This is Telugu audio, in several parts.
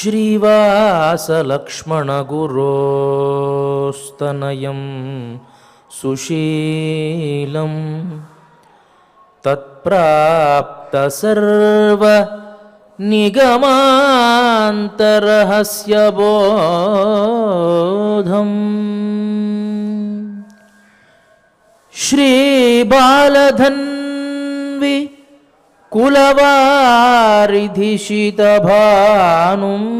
श्रीवासलक्ष्मणगुरोस्तनयं सुशीलं तत्प्राप्तसर्वनिगमान्तरहस्यबोधम् श्रीबालधन्वि कुलवारिधिशितभानुम्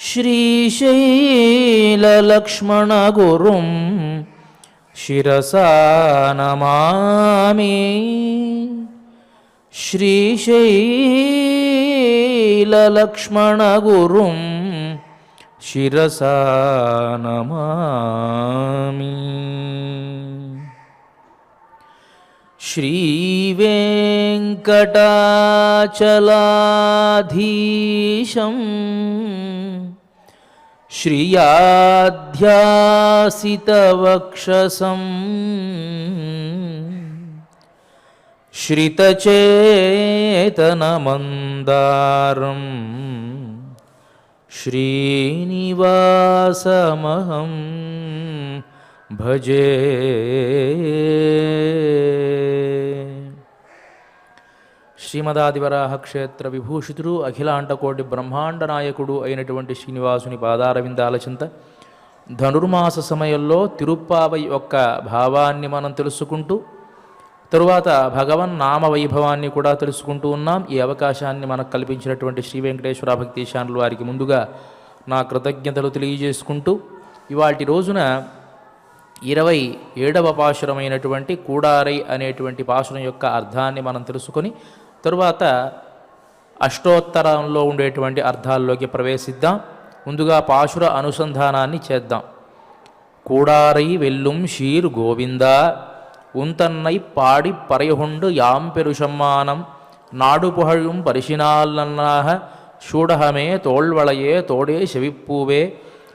श्रीशैललक्ष्मणगुरुं शिरसा नमामि। श्रीशैललक्ष्मणगुरुं शिरसा नमामि। श्रीवेङ्कटाचलाधीशं श्रियाध्यासितवक्षसं श्रितचेतनमन्दारं श्रीनिवासमहं भजे। శ్రీమదాదివరాహ క్షేత్ర విభూషితుడు అఖిలాండకోటి బ్రహ్మాండ నాయకుడు అయినటువంటి శ్రీనివాసుని పాదారవిందాల చింత ధనుర్మాస సమయంలో తిరుప్పావై యొక్క భావాన్ని మనం తెలుసుకుంటూ తరువాత భగవన్ నామ వైభవాన్ని కూడా తెలుసుకుంటూ ఉన్నాం. ఈ అవకాశాన్ని మనకు కల్పించినటువంటి శ్రీ వెంకటేశ్వర భక్తి ఛానల్ వారికి ముందుగా నా కృతజ్ఞతలు తెలియజేసుకుంటూ ఇవాటి రోజున 27వ పాశురమైనటువంటి కూడారై అనేటువంటి పాశురం యొక్క అర్థాన్ని మనం తెలుసుకొని తరువాత అష్టోత్తరంలో ఉండేటువంటి అర్థాల్లోకి ప్రవేశిద్దాం. ముందుగా పాశుర అనుసంధానాన్ని చేద్దాం. కూడారై వెల్లుం షీర్ గోవింద ఉంతన్నై పాడి పరైహుండు యాం పెరుషమ్మానం నాడు పుహழும் పరిశినాల్నన్నాహ షూడహమే తోళ్వళయే తోడే செவிப்பூவே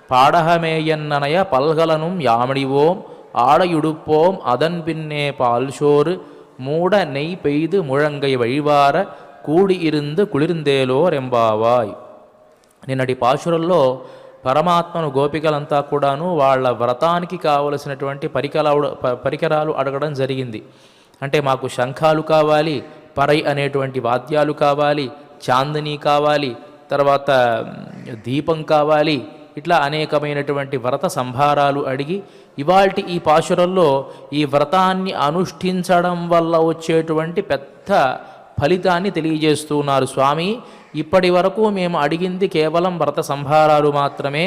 பாடகமேயன்னனைய பல்கலனும் யாமடிவோம் ஆடையுடுப்போம் அதன் பின்னே பால்சோறு மூட நெய் பெய்து முழங்கை வழிவார కూడిఇருந்து కుళిరిందేలోర్ ఎంబావాయ్. నిన్నటి పాశురంలో పరమాత్మను గోపికలంతా కూడాను వాళ్ళ వ్రతానికి కావలసినటువంటి పరికరాలు అడగడం జరిగింది. అంటే మాకు శంఖాలు కావాలి, పరై అనేటువంటి వాద్యాలు కావాలి, చాందిని కావాలి, తర్వాత దీపం కావాలి, ఇట్లా అనేకమైనటువంటి వ్రత సంభారాలు అడిగి ఇవాల్టి ఈ పాశురంలో ఈ వ్రతాన్ని అనుష్ఠించడం వల్ల వచ్చేటువంటి పెద్ద ఫలితాన్ని తెలియజేస్తున్నారు. స్వామి, ఇప్పటి వరకు మేము అడిగింది కేవలం వ్రత సంభారాలు మాత్రమే.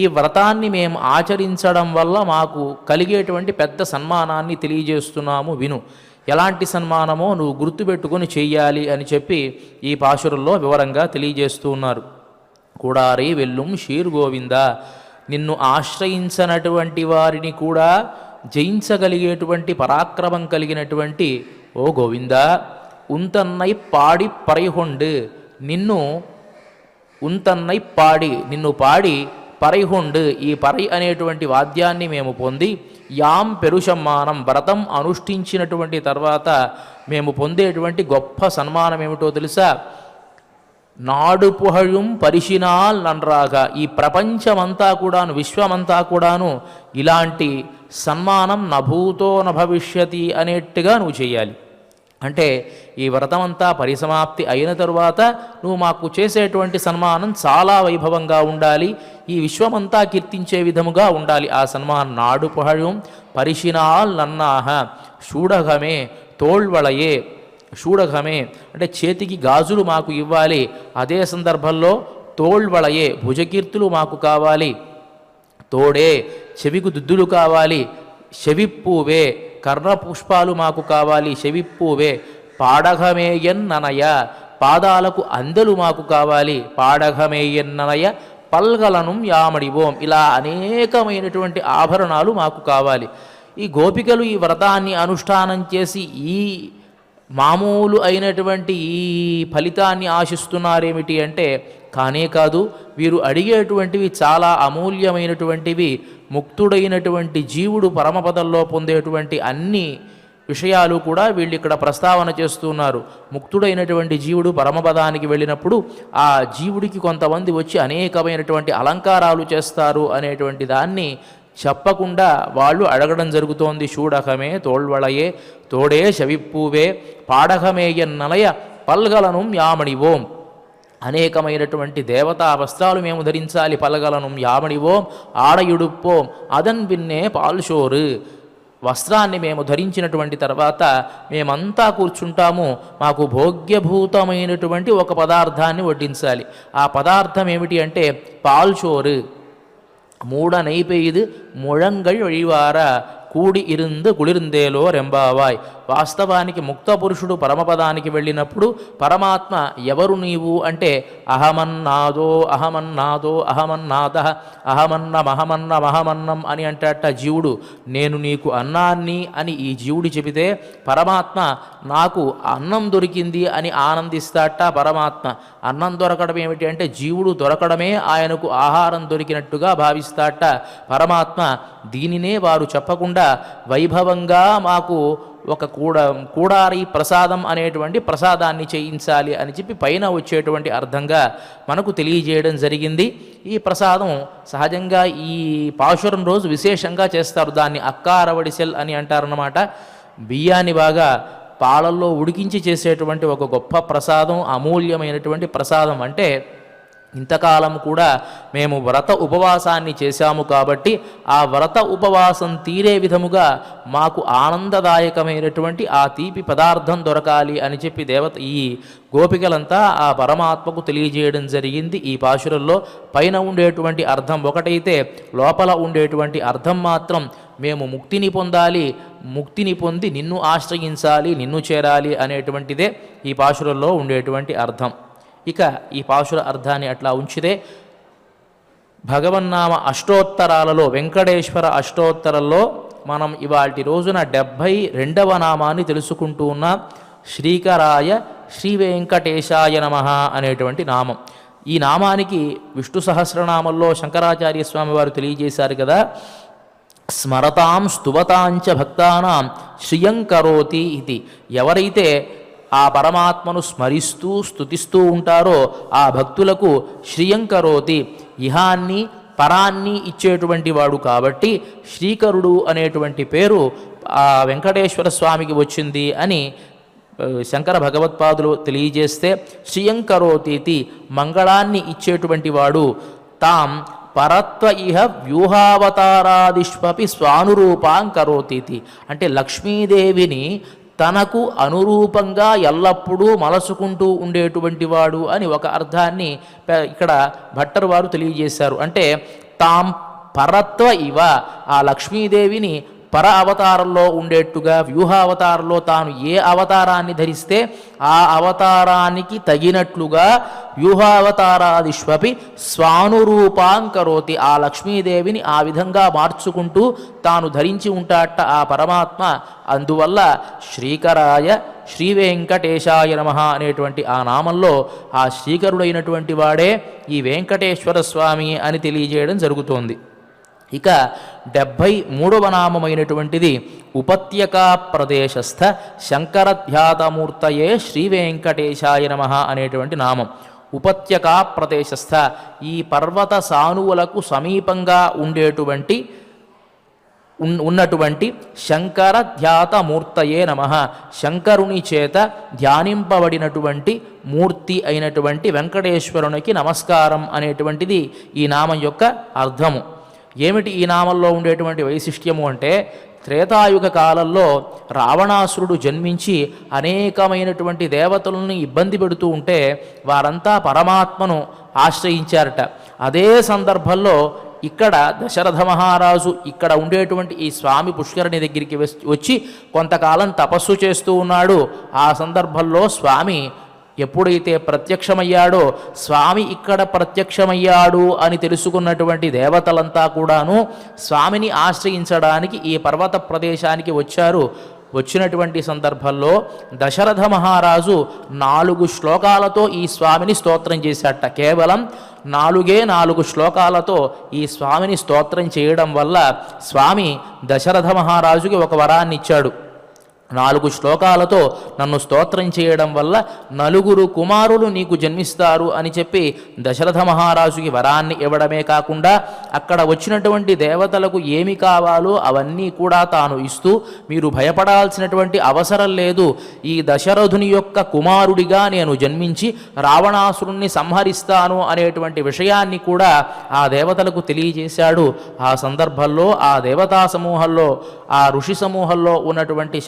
ఈ వ్రతాన్ని మేము ఆచరించడం వల్ల మాకు కలిగేటువంటి పెద్ద సన్మానాన్ని తెలియజేస్తున్నాము, విను. ఎలాంటి సన్మానమో నువ్వు గుర్తుపెట్టుకొని చెయ్యాలి అని చెప్పి ఈ పాశురంలో వివరంగా తెలియజేస్తున్నారు. కూడారై వెల్లుం షీర్ గోవింద, నిన్ను ఆశ్రయించనటువంటి వారిని కూడా జయించగలిగేటువంటి పరాక్రమం కలిగినటువంటి ఓ గోవింద, ఉంతన్నై పాడి పరైహొండు, నిన్ను ఉంతన్నై పాడి, నిన్ను పాడి పరైహొండు, ఈ పరై అనేటువంటి వాద్యాన్ని మేము పొంది యాం పెరుషమ్మానం, వ్రతం అనుష్ఠించినటువంటి తర్వాత మేము పొందేటువంటి గొప్ప సన్మానం ఏమిటో తెలుసా? నాడు పుహഴുం పరిశినాల్ నన్రాగా, ఈ ప్రపంచమంతా కూడాను, విశ్వమంతా కూడాను ఇలాంటి సన్మానం నభూతో నభవిష్యతి అనేట్టుగా నువ్వు చేయాలి. అంటే ఈ వ్రతమంతా పరిసమాప్తి అయిన తరువాత నువ్వు మాకు చేసేటువంటి సన్మానం చాలా వైభవంగా ఉండాలి, ఈ విశ్వమంతా కీర్తించే విధముగా ఉండాలి ఆ సన్మానం. నాడు పుహഴുం పరిశినాల్ నన్నాహ షూడగమే తోళ్వళయే, షూడగమే అంటే చేతికి గాజులు మాకు ఇవ్వాలి, అదే సందర్భంలో తోళ్వళయే భుజకీర్తులు మాకు కావాలి, తోడే చెవికు దుద్దులు కావాలి, చెవిప్పూవే కర్ణపుష్పాలు మాకు కావాలి, చెవిప్పూవే పాడగమేయన్ననయ పాదాలకు అందెలు మాకు కావాలి, పాడగమేయన్ననయ పల్గలను యామడివోం, ఇలా అనేకమైనటువంటి ఆభరణాలు మాకు కావాలి. ఈ గోపికలు ఈ వ్రతాన్ని అనుష్ఠానం చేసి ఈ మామూలు అయినటువంటి ఈ ఫలితాన్ని ఆశిస్తున్నారేమిటి అంటే కానే కాదు, వీరు అడిగేటువంటివి చాలా అమూల్యమైనటువంటివి. ముక్తుడైనటువంటి జీవుడు పరమపదంలో పొందేటువంటి అన్ని విషయాలు కూడా వీళ్ళు ఇక్కడ ప్రస్తావన చేస్తున్నారు. ముక్తుడైనటువంటి జీవుడు పరమపదానికి వెళ్ళినప్పుడు ఆ జీవుడికి కొంతమంది వచ్చి అనేకమైనటువంటి అలంకారాలు చేస్తారు అనేటువంటి దాన్ని చెప్పకుండా వాళ్ళు అడగడం జరుగుతోంది. షూడకమే తోళ్వళయే తోడే శవిప్పూవే పాడకమేయన్నలయ పల్గలను యామణివోం, అనేకమైనటువంటి దేవతా వస్త్రాలు మేము ధరించాలి. పలగలను యామణివోం ఆడయుడుపోం అదన్ బిన్నే పాల్షోరు, వస్త్రాన్ని మేము ధరించినటువంటి తర్వాత మేమంతా కూర్చుంటాము. మాకు భోగ్యభూతమైనటువంటి ఒక పదార్థాన్ని వడ్డించాలి. ఆ పదార్థం ఏమిటి అంటే పాల్చోరు. మూడ నైపెయ్యదు ముழங்கள் వழிవార కూడి ఇరుందు కుళిరుందేలో రెంబావాయ్. వాస్తవానికి ముక్త పురుషుడు పరమపదానికి వెళ్ళినప్పుడు పరమాత్మ ఎవరు నీవు అంటే అహమన్నాదో అహమన్నాదో అహమన్నాద అహమన్నమహమన్నం అని అంటట జీవుడు. నేను నీకు అన్నాన్ని అని ఈ జీవుడు చెబితే పరమాత్మ నాకు అన్నం దొరికింది అని ఆనందిస్తాట. పరమాత్మ అన్నం దొరకడం ఏమిటి అంటే జీవుడు దొరకడమే ఆయనకు ఆహారం దొరికినట్టుగా భావిస్తాట పరమాత్మ. దీనినే వారు చెప్పకుండా వైభవంగా మాకు ఒక కూడారి ప్రసాదం అనేటువంటి ప్రసాదాన్ని చేయించాలి అని చెప్పి పైన వచ్చేటువంటి అర్థంగా మనకు తెలియజేయడం జరిగింది. ఈ ప్రసాదం సహజంగా ఈ పాశురం రోజు విశేషంగా చేస్తారు. దాన్ని అక్కారవడిసెల్ అని అంటారన్నమాట. బియ్యాన్ని బాగా పాలల్లో ఉడికించి చేసేటువంటి ఒక గొప్ప ప్రసాదం, అమూల్యమైనటువంటి ప్రసాదం. అంటే ఇంతకాలం కూడా మేము వ్రత ఉపవాసాన్ని చేశాము కాబట్టి ఆ వ్రత ఉపవాసం తీరే విధముగా మాకు ఆనందదాయకమైనటువంటి ఆ తీపి పదార్థం దొరకాలి అని చెప్పి ఈ గోపికలంతా ఆ పరమాత్మకు తెలియజేయడం జరిగింది. ఈ పాశురంలో పైన ఉండేటువంటి అర్థం ఒకటైతే లోపల ఉండేటువంటి అర్థం మాత్రం మేము ముక్తిని పొందాలి, ముక్తిని పొంది నిన్ను ఆశ్రయించాలి, నిన్ను చేరాలి అనేటువంటిదే ఈ పాశురంలో ఉండేటువంటి అర్థం. ఇక ఈ పాశుర అర్థాన్ని అట్లా ఉంచితే భగవన్నామ అష్టోత్తరాలలో వెంకటేశ్వర అష్టోత్తరంలో మనం ఇవాల్టి రోజున 72వ నామాన్ని తెలుసుకుంటూ ఉన్నాం. శ్రీకరాయ శ్రీ వెంకటేశాయ నమః అనేటువంటి నామం. ఈ నామానికి విష్ణు సహస్రనామంలో శంకరాచార్య స్వామి వారు తెలియజేశారు కదా, స్మరతాం స్తువతాంచ భక్తానాం శ్రియం కరోతి ఇది. ఎవరైతే ఆ పరమాత్మను స్మరిస్తూ స్తుతిస్తూ ఉంటారో ఆ భక్తులకు శ్రియం కరోతి, ఇహాన్ని పరాన్ని ఇచ్చేటువంటి వాడు కాబట్టి శ్రీకరుడు అనేటువంటి పేరు ఆ వెంకటేశ్వర స్వామికి వచ్చింది అని శంకర భగవత్పాదులు తెలియజేస్తే, శ్రియం కరోతీతి మంగళాన్ని ఇచ్చేటువంటి వాడు, తాం పరత్వ ఇహ వ్యూహావతారాదిష్వపి స్వానురూపాం కరోతీతి అంటే లక్ష్మీదేవిని తనకు అనురూపంగా ఎల్లప్పుడూ మలసుకుంటూ ఉండేటువంటి వాడు అని ఒక అర్థాన్ని ఇక్కడ భట్టరు వారు తెలియజేశారు. అంటే తాం పరత్వ ఇవ ఆ లక్ష్మీదేవిని పర అవతారంలో ఉండేట్టుగా వ్యూహావతారంలో తాను ఏ అవతారాన్ని ధరిస్తే ఆ అవతారానికి తగినట్లుగా వ్యూహావతారాదిష్వపి స్వానురూపాంకరోతి ఆ లక్ష్మీదేవిని ఆ విధంగా మార్చుకుంటూ తాను ధరించి ఉంటాట ఆ పరమాత్మ. అందువల్ల శ్రీకరాయ శ్రీ వెంకటేశాయ నమః అనేటువంటి ఆ నామంలో ఆ శ్రీకరుడైనటువంటి వాడే ఈ వెంకటేశ్వర స్వామి అని తెలియజేయడం జరుగుతోంది. ఇక 73వ నామమైనటువంటిది ఉపత్యకా ప్రదేశస్థ శంకరధ్యాతమూర్తయే శ్రీ వెంకటేశాయ నమః అనేటువంటి నామం. ఉపత్యకా ప్రదేశస్థ ఈ పర్వత సానువులకు సమీపంగా ఉన్నటువంటి శంకర ధ్యాతమూర్తయే నమః శంకరుని చేత ధ్యానింపబడినటువంటి మూర్తి అయినటువంటి వెంకటేశ్వరునికి నమస్కారం అనేటువంటిది ఈ నామం యొక్క అర్థము. ఏమిటి ఈ నామంలో ఉండేటువంటి వైశిష్ట్యము అంటే, త్రేతాయుగ కాలంలో రావణాసురుడు జన్మించి అనేకమైనటువంటి దేవతలను ఇబ్బంది పెడుతూ ఉంటే వారంతా పరమాత్మను ఆశ్రయించారట. అదే సందర్భంలో ఇక్కడ దశరథ మహారాజు ఇక్కడ ఉండేటువంటి ఈ స్వామి పుష్కరిణి దగ్గరికి వచ్చి కొంతకాలం తపస్సు చేస్తూ ఉన్నాడు. ఆ సందర్భంలో స్వామి ఎప్పుడైతే ప్రత్యక్షమయ్యాడో, స్వామి ఇక్కడ ప్రత్యక్షమయ్యాడు అని తెలుసుకున్నటువంటి దేవతలంతా కూడాను స్వామిని ఆశ్రయించడానికి ఈ పర్వత ప్రదేశానికి వచ్చారు. వచ్చినటువంటి సందర్భంలో దశరథ మహారాజు 4 శ్లోకాలతో ఈ స్వామిని స్తోత్రం చేశాట. కేవలం 4 శ్లోకాలతో ఈ స్వామిని స్తోత్రం చేయడం వల్ల స్వామి దశరథ మహారాజుకి ఒక వరాన్ని ఇచ్చాడు. 4 శ్లోకాలతో నన్ను స్తోత్రం చేయడం వల్ల 4 కుమారులు నీకు జన్మిస్తారు అని చెప్పి దశరథ మహారాజుకి వరాన్ని ఇవ్వడమే కాకుండా అక్కడ వచ్చినటువంటి దేవతలకు ఏమి కావాలో అవన్నీ కూడా తాను ఇస్తూ మీరు భయపడాల్సినటువంటి అవసరం లేదు, ఈ దశరథుని యొక్క కుమారుడిగా నేను జన్మించి రావణాసురుణ్ణి సంహరిస్తాను అనేటువంటి విషయాన్ని కూడా ఆ దేవతలకు తెలియజేశాడు. ఆ సందర్భంలో ఆ దేవతా సమూహంలో ఆ ఋషి సమూహంలో ఉన్నటువంటి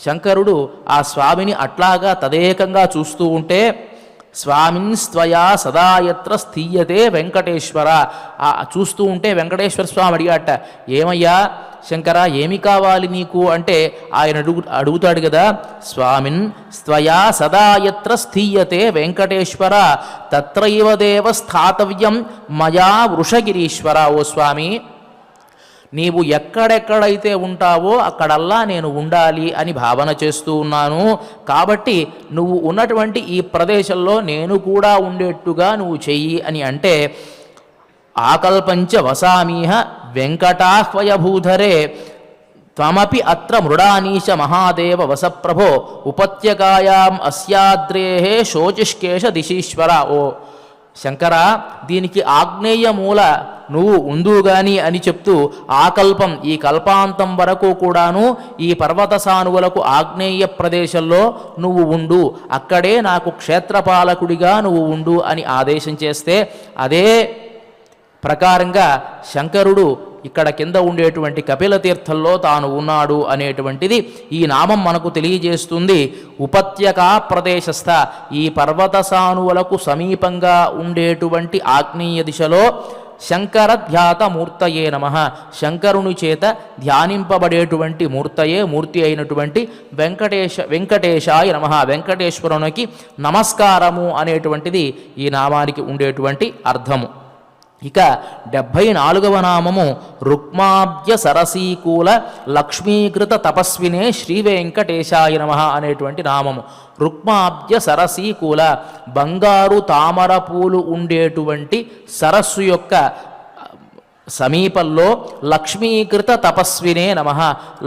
శంకరుడు ఆ స్వామిని అట్లాగా తదేకంగా చూస్తూ ఉంటే స్వామిన్స్త్వయా సదాయత్ర స్థీయతే వెంకటేశ్వర, చూస్తూ ఉంటే వెంకటేశ్వర స్వామి అడిగాట, ఏమయ్యా శంకర ఏమి కావాలి నీకు అంటే ఆయన అడుగుతాడు కదా, స్వామిన్ స్త్వయా సదాయత్ర స్థీయతే వెంకటేశ్వర తత్రైవ దేవ స్థాతవ్యం మయా వృషగిరీశ్వర. ఓ స్వామి, నీవు ఎక్కడెక్కడైతే ఉంటావో అక్కడల్లా నేను ఉండాలి అని భావన చేస్తూ ఉన్నాను, కాబట్టి నువ్వు ఉన్నటువంటి ఈ ప్రదేశంలో నేను కూడా ఉండేట్టుగా నువ్వు చెయ్యి అని అంటే, ఆకల్పంచ వసామీహ వెంకటాహ్వయభూధరే త్వమపి అత్ర మృడానీశ మహాదేవ వసప్రభో ఉపత్యకాయాం అస్యాద్రేహే శోచిష్కేశ దిశీశ్వర. ఓ శంకర, దీనికి ఆగ్నేయ మూల నువ్వు ఉందుగాని అని చెప్తూ ఆకల్పం ఈ కల్పాంతం వరకు కూడాను ఈ పర్వత సానువులకు ఆగ్నేయ ప్రదేశంలో నువ్వు ఉండు, అక్కడే నాకు క్షేత్రపాలకుడిగా నువ్వు ఉండు అని ఆదేశం చేస్తే అదే ప్రకారంగా శంకరుడు ఇక్కడ కింద ఉండేటువంటి కపిల తీర్థంలో తాను ఉన్నాడు అనేటువంటిది ఈ నామం మనకు తెలియజేస్తుంది. ఉపత్యకా ప్రదేశస్థ, ఈ పర్వత సానువులకు సమీపంగా ఉండేటువంటి ఆగ్నేయ దిశలో శంకర ధ్యాత మూర్తయే నమః, శంకరుని చేత ధ్యానింపబడేటువంటి మూర్తి అయినటువంటి వెంకటేశాయ నమః, వెంకటేశ్వరునికి నమస్కారము అనేటువంటిది ఈ నామానికి ఉండేటువంటి అర్థము. ఇక 74వ నామము రుక్మాబ్జ సరసీకూల లక్ష్మీకృత తపస్వినే శ్రీ వెంకటేశాయ నమః అనేటువంటి నామము. రుక్మాబ్జ సరసీకూల, బంగారు తామర పూలు ఉండేటువంటి సరస్సు యొక్క సమీపంలో లక్ష్మీకృత తపస్వినే నమః,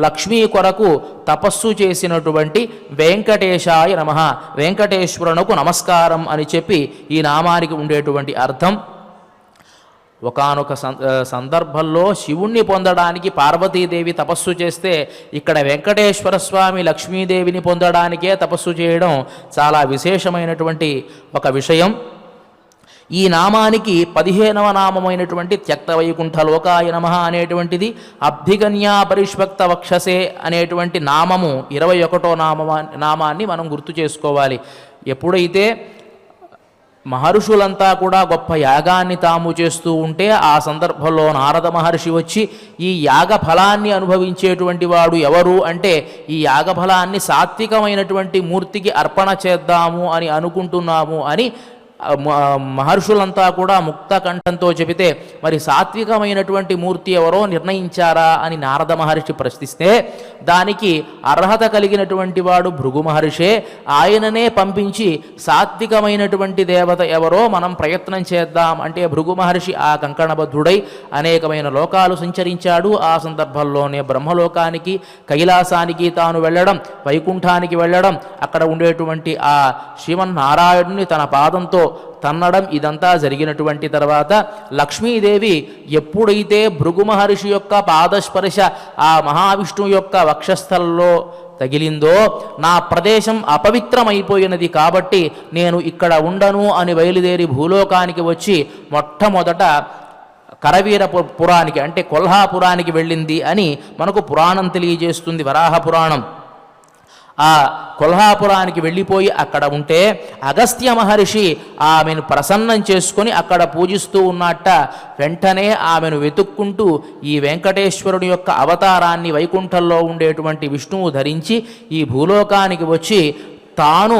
లక్ష్మీ కొరకు తపస్సు చేసినటువంటి వెంకటేశాయ నమః, వెంకటేశ్వరునకు నమస్కారం అని చెప్పి ఈ నామానికి ఉండేటువంటి అర్థం. ఒకానొక సందర్భంలో శివుణ్ణి పొందడానికి పార్వతీదేవి తపస్సు చేస్తే ఇక్కడ వెంకటేశ్వర స్వామి లక్ష్మీదేవిని పొందడానికే తపస్సు చేయడం చాలా విశేషమైనటువంటి ఒక విషయం. ఈ నామానికి 15వ నామమైనటువంటి త్యక్త వైకుంఠ లోకాయ నమః అనేటువంటిది, అబ్ధిగన్యా పరిష్వక్త వక్షసే అనేటువంటి నామము 21వ నామాన్ని మనం గుర్తు చేసుకోవాలి. ఎప్పుడైతే మహర్షులంతా కూడా గొప్ప యాగాన్ని తాము చేస్తూ ఉంటే ఆ సందర్భంలో నారద మహర్షి వచ్చి ఈ యాగ ఫలాన్ని అనుభవించేటువంటి వాడు ఎవరు అంటే, ఈ యాగ ఫలాన్ని సాత్వికమైనటువంటి మూర్తికి అర్పణ చేద్దాము అని అనుకుంటున్నాము అని మహర్షులంతా కూడా ముక్త కంఠంతో చెబితే, మరి సాత్వికమైనటువంటి మూర్తి ఎవరో నిర్ణయించారా అని నారద మహర్షి ప్రశ్నిస్తే, దానికి అర్హత కలిగినటువంటి వాడు భృగు మహర్షే, ఆయననే పంపించి సాత్వికమైనటువంటి దేవత ఎవరో మనం ప్రయత్నం చేద్దాం అంటే భృగు మహర్షి ఆ కంకణబద్ధుడై అనేకమైన లోకాలు సంచరించాడు. ఆ సందర్భంలోనే బ్రహ్మలోకానికి కైలాసానికి తాను వెళ్ళడం, వైకుంఠానికి వెళ్ళడం, అక్కడ ఉండేటువంటి ఆ శ్రీమన్నారాయణుని తన పాదంతో తన్నడం, ఇదంతా జరిగినటువంటి తర్వాత లక్ష్మీదేవి ఎప్పుడైతే భృగు మహర్షి యొక్క పాదస్పర్శ ఆ మహావిష్ణువు యొక్క వక్షస్థలంలో తగిలిందో, నా ప్రదేశం అపవిత్రమైపోయినది కాబట్టి నేను ఇక్కడ ఉండను అని బయలుదేరి భూలోకానికి వచ్చి మొట్టమొదట కరవీరపురానికి అంటే కొల్హాపురానికి వెళ్ళింది అని మనకు పురాణం తెలియజేస్తుంది, వరాహ పురాణం. ఆ కొల్హాపురానికి వెళ్ళిపోయి అక్కడ ఉంటే అగస్త్య మహర్షి ఆమెను ప్రసన్నం చేసుకొని అక్కడ పూజిస్తూ ఉన్నట్ట. వెంటనే ఆమెను వెతుక్కుంటూ ఈ వెంకటేశ్వరుడి యొక్క అవతారాన్ని వైకుంఠంలో ఉండేటువంటి విష్ణువు ధరించి ఈ భూలోకానికి వచ్చి తాను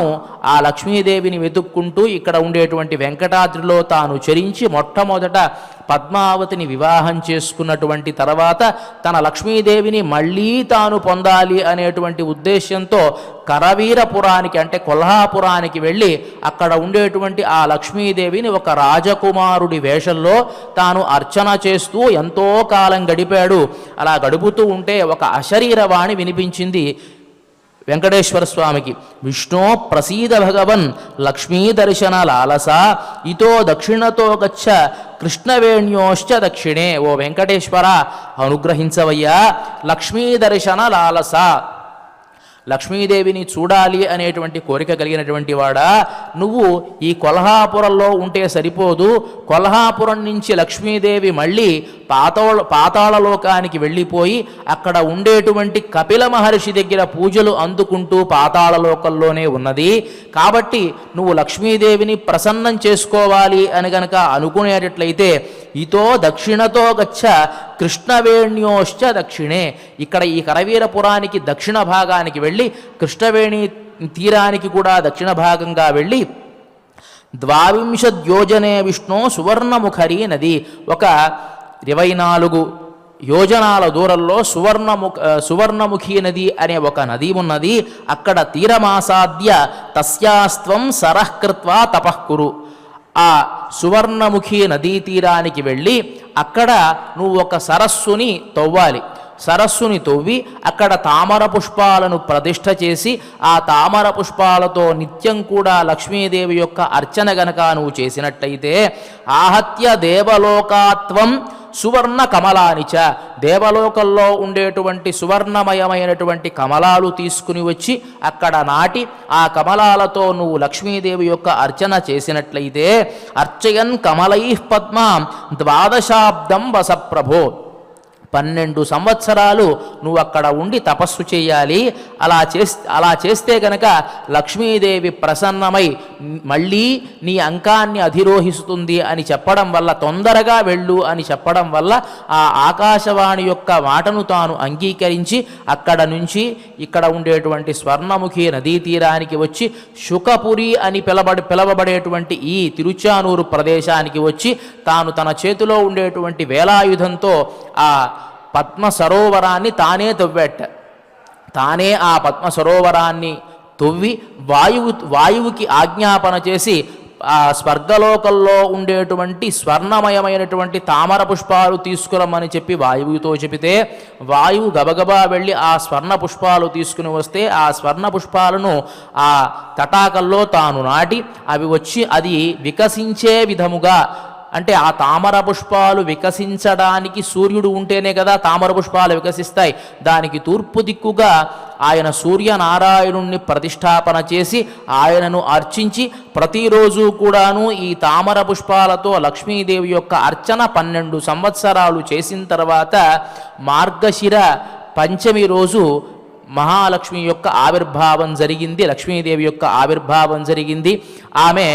ఆ లక్ష్మీదేవిని వెతుక్కుంటూ ఇక్కడ ఉండేటువంటి వెంకటాద్రిలో తాను చరించి మొట్టమొదట పద్మావతిని వివాహం చేసుకున్నటువంటి తర్వాత తన లక్ష్మీదేవిని మళ్ళీ తాను పొందాలి అనేటువంటి ఉద్దేశ్యంతో కరవీరపురానికి అంటే కొల్హాపురానికి వెళ్ళి అక్కడ ఉండేటువంటి ఆ లక్ష్మీదేవిని ఒక రాజకుమారుడి వేషంలో తాను అర్చన చేస్తూ ఎంతో కాలం గడిపాడు. అలా గడుపుతూ ఉంటే ఒక అశరీరవాణి వినిపించింది. వెంకటేశ్వర స్వామికి. విష్ణో ప్రసీద భగవన్ లక్ష్మీ దర్శన లాలస ఇతో దక్షిణతో గచ్చ కృష్ణవేణ్యోశ్చ దక్షిణే. ఓ వెంకటేశ్వర అనుగ్రహించవయ్యా, లక్ష్మీ దర్శన లాలస, లక్ష్మీదేవిని చూడాలి అనేటువంటి కోరిక కలిగినటువంటి వాడా, నువ్వు ఈ కొల్హాపురంలో ఉంటే సరిపోదు, కొల్హాపురం నుంచి లక్ష్మీదేవి మళ్ళీ పాతాళలోకానికి వెళ్ళిపోయి అక్కడ ఉండేటువంటి కపిల మహర్షి దగ్గర పూజలు అందుకుంటూ పాతాళలోకంలోనే ఉన్నది. కాబట్టి నువ్వు లక్ష్మీదేవిని ప్రసన్నం చేసుకోవాలి అని గనక అనుకునేటట్లయితే ఇతో దక్షిణతో గచ్చ కృష్ణవేణ్యోశ్చ దక్షిణే. ఇక్కడ ఈ కరవీరపురానికి దక్షిణ భాగానికి వెళ్ళి కృష్ణవేణి తీరానికి కూడా దక్షిణ భాగంగా వెళ్ళి 22 యోజనే విష్ణు సువర్ణముఖరీ నది, ఒక 24 యోజనాల దూరంలో సువర్ణముఖి నది అనే ఒక నది ఉన్నది. అక్కడ తీరమాసాద్య తస్యాస్త్వం సరఃకృత్వా తపఃకురు. ఆ సువర్ణముఖి నదీ తీరానికి వెళ్ళి అక్కడ నువ్వు ఒక సరస్సుని తవ్వాలి. సరస్సుని తవ్వి అక్కడ తామర పుష్పాలను ప్రతిష్ఠ చేసి ఆ తామర పుష్పాలతో నిత్యం కూడా లక్ష్మీదేవి యొక్క అర్చన గనక నువ్వు చేసినట్టయితే ఆహత్య దేవలోకాత్వం సువర్ణ కమలానిచ, దేవలోకంలో ఉండేటువంటి సువర్ణమయమైనటువంటి కమలాలు తీసుకుని వచ్చి అక్కడ నాటి ఆ కమలాలతో నువ్వు లక్ష్మీదేవి యొక్క అర్చన చేసినట్లయితే అర్చయన్ కమలైః పద్మాం 12 వసప్రభో, 12 సంవత్సరాలు నువ్వు అక్కడ ఉండి తపస్సు చేయాలి. అలా చేస్తే గనక లక్ష్మీదేవి ప్రసన్నమై మళ్ళీ నీ అంకాన్ని అధిరోహిస్తుంది అని చెప్పడం వల్ల, తొందరగా వెళ్ళు అని చెప్పడం వల్ల ఆ ఆకాశవాణి యొక్క మాటను తాను అంగీకరించి అక్కడ నుంచి ఇక్కడ ఉండేటువంటి స్వర్ణముఖి నదీ తీరానికి వచ్చి శుకపురి అని పిలవబడేటువంటి ఈ తిరుచానూరు ప్రదేశానికి వచ్చి తాను తన చేతిలో ఉండేటువంటి వేలాయుధంతో ఆ పద్మ సరోవరాన్ని తానే తవ్వేట. తానే ఆ పద్మ సరోవరాన్ని తవ్వి వాయువుకి ఆజ్ఞాపన చేసి ఆ స్వర్గలోకంలో ఉండేటువంటి స్వర్ణమయమైనటువంటి తామర పుష్పాలు తీసుకురమ్మని చెప్పి వాయువుతో చెబితే వాయువు గబగబా వెళ్ళి ఆ స్వర్ణ పుష్పాలు తీసుకుని వస్తే ఆ స్వర్ణ పుష్పాలను ఆ తటాకల్లో తాను నాటి అవి వచ్చి అది వికసించే విధముగా, అంటే ఆ తామర పుష్పాలు వికసించడానికి సూర్యుడు ఉంటేనే కదా తామర పుష్పాలు వికసిస్తాయి. దానికి తూర్పు దిక్కుగా ఆయన సూర్యనారాయణుణ్ణి ప్రతిష్టాపన చేసి ఆయనను అర్చించి ప్రతిరోజు కూడాను ఈ తామర పుష్పాలతో లక్ష్మీదేవి యొక్క అర్చన 12 సంవత్సరాలు చేసిన తర్వాత మార్గశిర పంచమి రోజు మహాలక్ష్మి యొక్క ఆవిర్భావం జరిగింది. లక్ష్మీదేవి యొక్క ఆవిర్భావం జరిగింది. ఆమె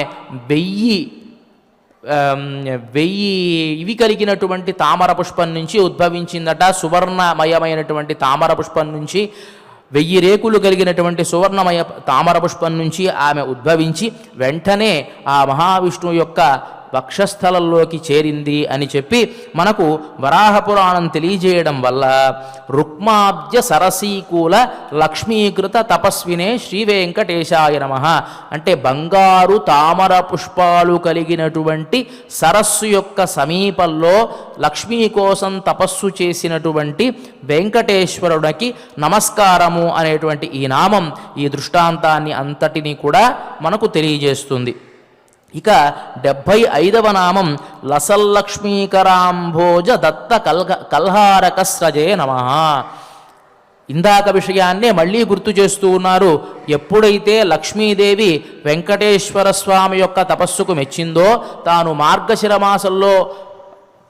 1000 ఇవి కలిగినటువంటి తామర పుష్పం నుంచి ఉద్భవించిందట. సువర్ణమయమైనటువంటి తామర పుష్పం నుంచి 1000 రేకులు కలిగినటువంటి సువర్ణమయ తామర పుష్పం నుంచి ఆమె ఉద్భవించి వెంటనే ఆ మహావిష్ణువు యొక్క వక్షస్థలంలోకి చేరింది అని చెప్పి మనకు వరాహపురాణం తెలియజేయడం వల్ల రుక్మాబ్జ సరసీకూల లక్ష్మీకృత తపస్వినే శ్రీ వెంకటేశాయ నమః అంటే బంగారు తామర పుష్పాలు కలిగినటువంటి సరస్సు యొక్క సమీపంలో లక్ష్మీ కోసం తపస్సు చేసినటువంటి వెంకటేశ్వరుడికి నమస్కారము అనేటువంటి ఈ నామం ఈ దృష్టాంతాన్ని అంతటినీ కూడా మనకు తెలియజేస్తుంది. ఇక 75వ నామం లసల్లక్ష్మీకరాంభోజ దత్త కల్హారకస్రజే నమః. ఇందాక విషయాన్నే మళ్ళీ గుర్తు చేస్తూ ఉన్నారు. ఎప్పుడైతే లక్ష్మీదేవి వెంకటేశ్వర స్వామి యొక్క తపస్సుకు మెచ్చిందో తాను మార్గశిర మాసంలో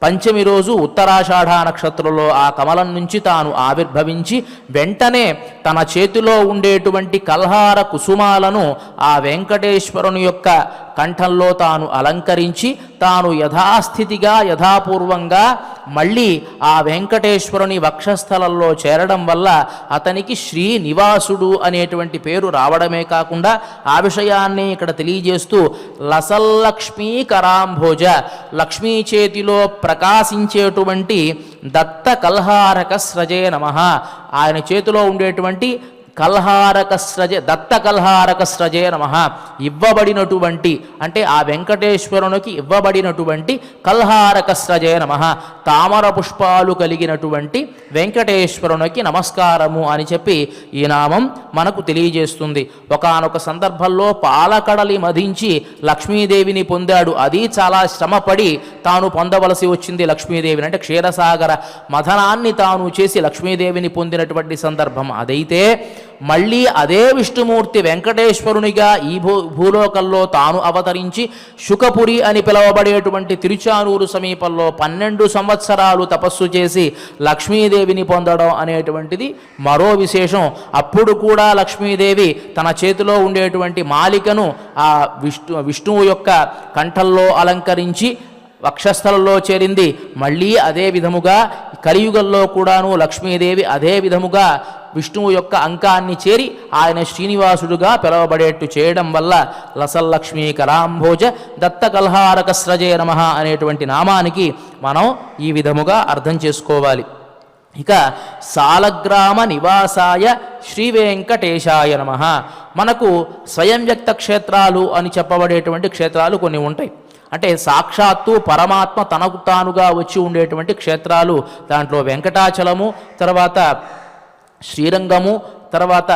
పంచమి రోజు ఉత్తరాషాఢ నక్షత్రంలో ఆ కమలం నుంచి తాను ఆవిర్భవించి వెంటనే తన చేతిలో ఉండేటువంటి కల్హార కుసుమాలను ఆ వెంకటేశ్వరుని యొక్క కంఠంలో తాను అలంకరించి తాను యథాస్థితిగా యథాపూర్వంగా మళ్ళీ ఆ వెంకటేశ్వరుని వక్షస్థలంలో చేరడం వల్ల అతనికి శ్రీనివాసుడు అనేటువంటి పేరు రావడమే కాకుండా ఆ విషయాన్ని ఇక్కడ తెలియజేస్తూ లసల్లక్ష్మీ కరాంభోజ లక్ష్మీ చేతిలో ప్రకాశించేటువంటి దత్త కల్హారక స్రజే నమః ఆయన చేతిలో ఉండేటువంటి కల్హారకస్రజే దత్త కల్హారకస్రజే నమః. ఇవ్వబడినటువంటి అంటే ఆ వెంకటేశ్వరునికి ఇవ్వబడినటువంటి కల్హారకస్రజే నమః, తామర పుష్పాలు కలిగినటువంటి వెంకటేశ్వరునికి నమస్కారము అని చెప్పి ఈ నామం మనకు తెలియజేస్తుంది. ఒకానొక సందర్భంలో పాలకడలి మధించి లక్ష్మీదేవిని పొందాడు. అది చాలా శ్రమపడి తాను పొందవలసి వచ్చింది లక్ష్మీదేవిని. అంటే క్షీరసాగర మథనాన్ని తాను చేసి లక్ష్మీదేవిని పొందినటువంటి సందర్భం అదైతే, మళ్ళీ అదే విష్ణుమూర్తి వెంకటేశ్వరునిగా ఈ భూలోకంలో తాను అవతరించి శుకపురి అని పిలువబడేటువంటి తిరుచానూరు సమీపంలో 12 సంవత్సరాలు తపస్సు చేసి లక్ష్మీదేవిని పొందడం అనేటువంటిది మరో విశేషం. అప్పుడు కూడా లక్ష్మీదేవి తన చేతిలో ఉండేటువంటి మాలికను ఆ విష్ణువు యొక్క కంఠంలో అలంకరించి వక్షస్థలంలో చేరింది. మళ్ళీ అదే విధముగా కలియుగంలో కూడాను లక్ష్మీదేవి అదే విధముగా విష్ణువు యొక్క అంకాన్ని చేరి ఆయన శ్రీనివాసుడుగా పిలువబడేట్టు చేయడం వల్ల లసల్లక్ష్మీ కరాంభోజ దత్త కల్హారకస్రజే నమః అనేటువంటి నామానికి మనం ఈ విధముగా అర్థం చేసుకోవాలి. ఇక సాలగ్రామ నివాసాయ శ్రీ వెంకటేశాయ నమః. మనకు స్వయం వ్యక్త క్షేత్రాలు అని చెప్పబడేటువంటి క్షేత్రాలు కొన్ని ఉంటాయి. అంటే సాక్షాత్తు పరమాత్మ తనకు తానుగా వచ్చి ఉండేటువంటి క్షేత్రాలు. దాంట్లో వెంకటాచలము, తర్వాత శ్రీరంగము, తర్వాత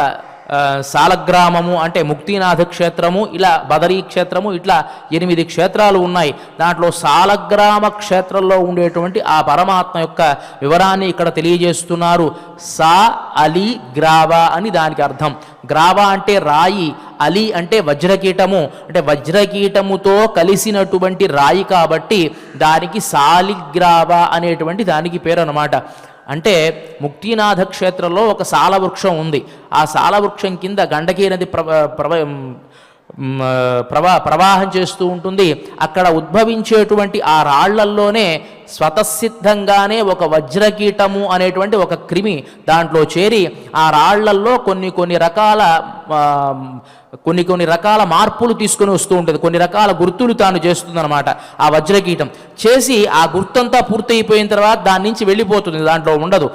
సాలగ్రామము అంటే ముక్తినాథ క్షేత్రము, ఇలా బదరీ క్షేత్రము, ఇట్లా 8 క్షేత్రాలు ఉన్నాయి. దాంట్లో సాలగ్రామ క్షేత్రంలో ఉండేటువంటి ఆ పరమాత్మ యొక్క వివరాన్ని ఇక్కడ తెలియజేస్తున్నారు. సా అలి గ్రావ అని దానికి అర్థం. గ్రావ అంటే రాయి, అలి అంటే వజ్రకీటము, అంటే వజ్రకీటముతో కలిసినటువంటి రాయి కాబట్టి దానికి సాలిగ్రావ అనేటువంటి దానికి పేరు అన్నమాట. అంటే ముక్తినాథ క్షేత్రంలో ఒక సాలవృక్షం ఉంది. ఆ సాలవృక్షం కింద గండకీ నది ప్రవాహం చేస్తూ ఉంటుంది. అక్కడ ఉద్భవించేటువంటి ఆ రాళ్లల్లోనే స్వతసిద్ధంగానే ఒక వజ్రకీటము అనేటువంటి ఒక క్రిమి దాంట్లో చేరి ఆ రాళ్లల్లో కొన్ని రకాల మార్పులు తీసుకొని వస్తూ ఉంటుంది. కొన్ని రకాల గుర్తులు తాను చేస్తుందన్నమాట. ఆ వజ్రకీటం చేసి ఆ గుర్తంతా పూర్తయిపోయిన తర్వాత దాని నుంచి వెళ్ళిపోతుంది, దాంట్లో ఉండదు.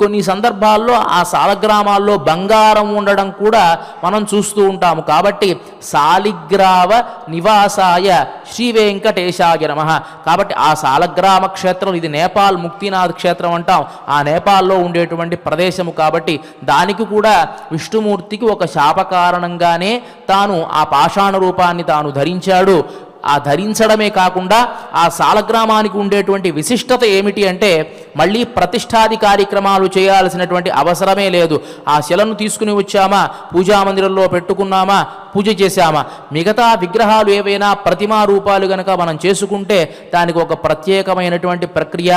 కొన్ని సందర్భాల్లో ఆ సాలగ్రామాల్లో బంగారం ఉండడం కూడా మనం చూస్తూ ఉంటాము. కాబట్టి సాలిగ్రావ నివాసాయ శ్రీ వెంకటేశాయ నమః. కాబట్టి ఆ సాలగ్రామ క్షేత్రం, ఇది నేపాల్ ముక్తినాథ్ క్షేత్రం అంటాం. ఆ నేపాల్లో ఉండేటువంటి ప్రదేశము కాబట్టి దానికి కూడా విష్ణుమూర్తికి ఒక శాప కారణంగానే తాను ఆ పాషాణ రూపాన్ని తాను ధరించాడు. ఆ ధరించడమే కాకుండా ఆ సాలగ్రామానికి ఉండేటువంటి విశిష్టత ఏమిటి అంటే, మళ్ళీ ప్రతిష్టాది కార్యక్రమాలు చేయాల్సినటువంటి అవసరమే లేదు. ఆ శిలను తీసుకుని వచ్చామా, పూజామందిరంలో పెట్టుకున్నామా, పూజ చేశామా, మిగతా విగ్రహాలు ఏవైనా ప్రతిమా రూపాలు గనక మనం చేసుకుంటే దానికి ఒక ప్రత్యేకమైనటువంటి ప్రక్రియ,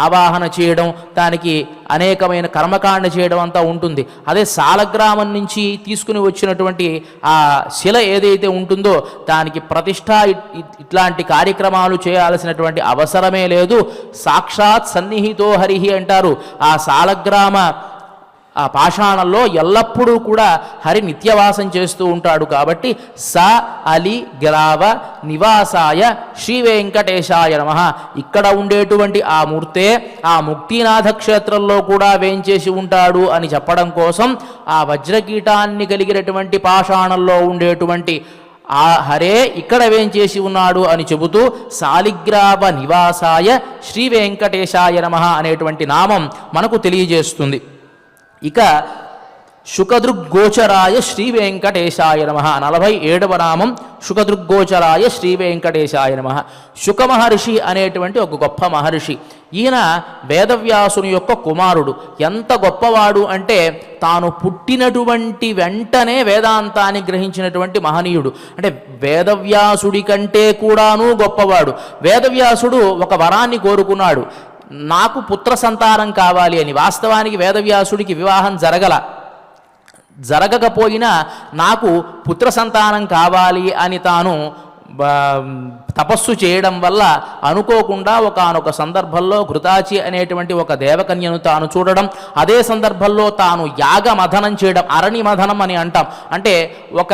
ఆవాహన చేయడం, దానికి అనేకమైన కర్మకాండ చేయడం అంతా ఉంటుంది. అదే సాలగ్రామం నుంచి తీసుకుని వచ్చినటువంటి ఆ శిల ఏదైతే ఉంటుందో దానికి ప్రతిష్ట ఇట్లాంటి కార్యక్రమాలు చేయాల్సినటువంటి అవసరమే లేదు. సాక్షాత్ సన్నిహితో హరిహి అంటారు. ఆ సాలగ్రామ ఆ పాషాణంలో ఎల్లప్పుడూ కూడా హరి నిత్యవాసం చేస్తూ ఉంటాడు. కాబట్టి స అలి గ్రావ నివాసాయ శ్రీ వెంకటేశాయ నమః. ఇక్కడ ఉండేటువంటి ఆ మూర్తే ఆ ముక్తినాథ క్షేత్రంలో కూడా వేంచేసి ఉంటాడు అని చెప్పడం కోసం ఆ వజ్రకీటాన్ని కలిగినటువంటి పాషాణంలో ఉండేటువంటి ఆ హరే ఇక్కడ వేంచేసి ఉన్నాడు అని చెబుతూ సాలిగ్రావ నివాసాయ శ్రీ వెంకటేశాయ నమః అనేటువంటి నామం మనకు తెలియజేస్తుంది. ఇక శుకదృగ్గోచరాయ శ్రీ వెంకటేశాయ నమః 47వ నామం శుకదృగ్గోచరాయ శ్రీ వెంకటేశాయ నమః. శుక మహర్షి అనేటువంటి ఒక గొప్ప మహర్షి. ఈయన వేదవ్యాసుని యొక్క కుమారుడు. ఎంత గొప్పవాడు అంటే తాను పుట్టినటువంటి వెంటనే వేదాంతాన్ని గ్రహించినటువంటి మహనీయుడు. అంటే వేదవ్యాసుడి కంటే కూడాను గొప్పవాడు. వేదవ్యాసుడు ఒక వరాన్ని కోరుకున్నాడు, నాకు పుత్ర సంతానం కావాలి అని. వాస్తవానికి వేదవ్యాసుడికి వివాహం జరగకపోయినా నాకు పుత్ర సంతానం కావాలి అని తాను తపస్సు చేయడం వల్ల అనుకోకుండా ఒకానొక సందర్భంలో ఘృతాచి అనేటువంటి ఒక దేవకన్యను తాను చూడడం, అదే సందర్భంలో తాను యాగ మథనం చేయడం, అరణి మథనం అని అంటాం. అంటే ఒక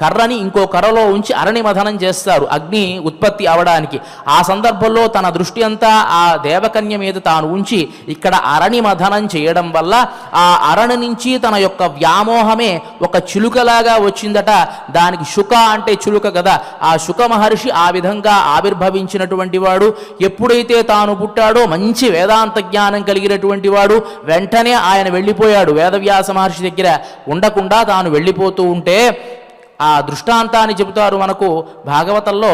కర్రని ఇంకో కర్రలో ఉంచి అరణి మథనం చేస్తారు అగ్ని ఉత్పత్తి అవడానికి. ఆ సందర్భంలో తన దృష్టి అంతా ఆ దేవకన్య మీద తాను ఉంచి ఇక్కడ అరణి మథనం చేయడం వల్ల ఆ అరణి నుంచి తన యొక్క వ్యామోహమే ఒక చిలుకలాగా వచ్చిందట. దానికి శుక అంటే చిలుక కదా. ఆ శుక మహర్షి ఆ విధంగా ఆవిర్భవించినటువంటి వాడు. ఎప్పుడైతే తాను పుట్టాడో మంచి వేదాంత జ్ఞానం కలిగినటువంటి వాడు. వెంటనే ఆయన వెళ్ళిపోయాడు, వేదవ్యాస మహర్షి దగ్గర ఉండకుండా తాను వెళ్ళిపోతూ ఉంటే ఆ దృష్టాంతాన్ని చెబుతారు మనకు భాగవతంలో.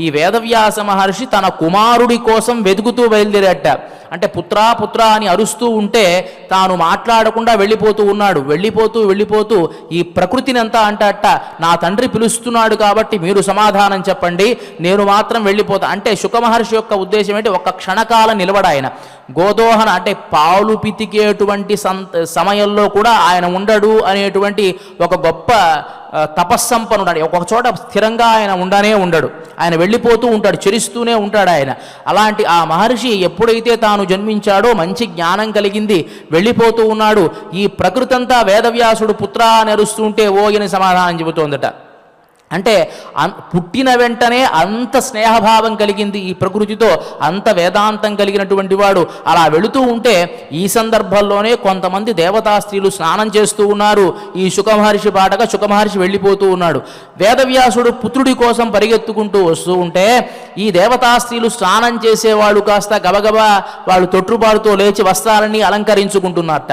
ఈ వేదవ్యాస మహర్షి తన కుమారుడి కోసం వెతుకుతూ బయలుదేరట. అంటే పుత్రా పుత్రా అని అరుస్తూ ఉంటే తాను మాట్లాడకుండా వెళ్ళిపోతూ ఉన్నాడు. వెళ్ళిపోతూ ఈ ప్రకృతిని అంతా అంటట, నా తండ్రి పిలుస్తున్నాడు కాబట్టి మీరు సమాధానం చెప్పండి, నేను మాత్రం వెళ్ళిపోతా. అంటే శుక మహర్షి యొక్క ఉద్దేశం ఏంటి, ఒక్క క్షణకాలం నిలబడాయన. గోదోహన అంటే పాలు పితికేటువంటి సమయంలో కూడా ఆయన ఉండడు అనేటువంటి ఒక గొప్ప తపస్సంపన్నుడు. ఒక చోట స్థిరంగా ఆయన ఉండడు, ఆయన వెళ్ళిపోతూ ఉంటాడు, చెరిస్తూనే ఉంటాడు ఆయన. అలాంటి ఆ మహర్షి ఎప్పుడైతే తాను జన్మించాడో మంచి జ్ఞానం కలిగింది, వెళ్ళిపోతూ ఉన్నాడు. ఈ ప్రకృతి అంతా వేదవ్యాసుడు పుత్రా అని అరుస్తుంటే ఓ అని సమాధానం చెబుతోందట. అంటే పుట్టిన వెంటనే అంత స్నేహభావం కలిగింది ఈ ప్రకృతితో, అంత వేదాంతం కలిగినటువంటి వాడు. అలా వెళుతూ ఉంటే ఈ సందర్భంలోనే కొంతమంది దేవతా స్త్రీలు స్నానం చేస్తూ ఉన్నారు. ఈ శుకమహర్షి పాటగా శుకమహర్షి వెళ్ళిపోతూ ఉన్నాడు. వేదవ్యాసుడు పుత్రుడి కోసం పరిగెత్తుకుంటూ వస్తూ ఉంటే ఈ దేవతా స్త్రీలు స్నానం చేసేవాళ్ళు కాస్త గబగబా వాళ్ళు తొట్టుబాటుతో లేచి వస్త్రాలన్నీ అలంకరించుకుంటున్నారట.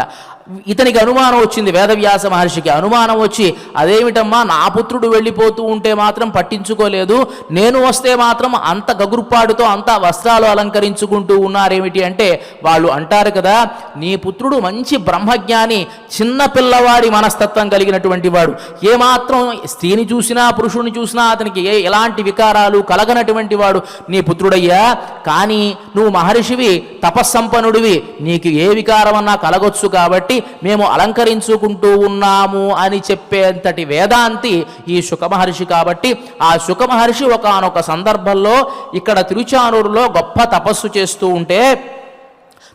ఇతనికి అనుమానం వచ్చింది, వేదవ్యాస మహర్షికి అనుమానం వచ్చి, అదేమిటమ్మా నా పుత్రుడు వెళ్ళిపోతూ ఉంటే మాత్రం పట్టించుకోలేదు, నేను వస్తే మాత్రం అంత గగుర్పాడుతో అంత వస్త్రాలు అలంకరించుకుంటూ ఉన్నారేమిటి అంటే, వాళ్ళు అంటారు కదా, నీ పుత్రుడు మంచి బ్రహ్మజ్ఞాని, చిన్న పిల్లవాడి మనస్తత్వం కలిగినటువంటి వాడు, ఏమాత్రం స్త్రీని చూసినా పురుషుని చూసినా అతనికి ఎలాంటి వికారాలు కలగనటువంటి వాడు నీ పుత్రుడయ్యా. కానీ నువ్వు మహర్షివి, తపస్సంపన్నుడివి, నీకు ఏ వికారమన్నా కలగొచ్చు కాబట్టి మేము అలంకరించుకుంటూ ఉన్నాము అని చెప్పేంతటి వేదాంతి ఈ శుకమహర్షి. కాబట్టి ఆ శుకమహర్షి ఒకానొక సందర్భంలో ఇక్కడ తిరుచానూరులో గొప్ప తపస్సు చేస్తూ ఉంటే,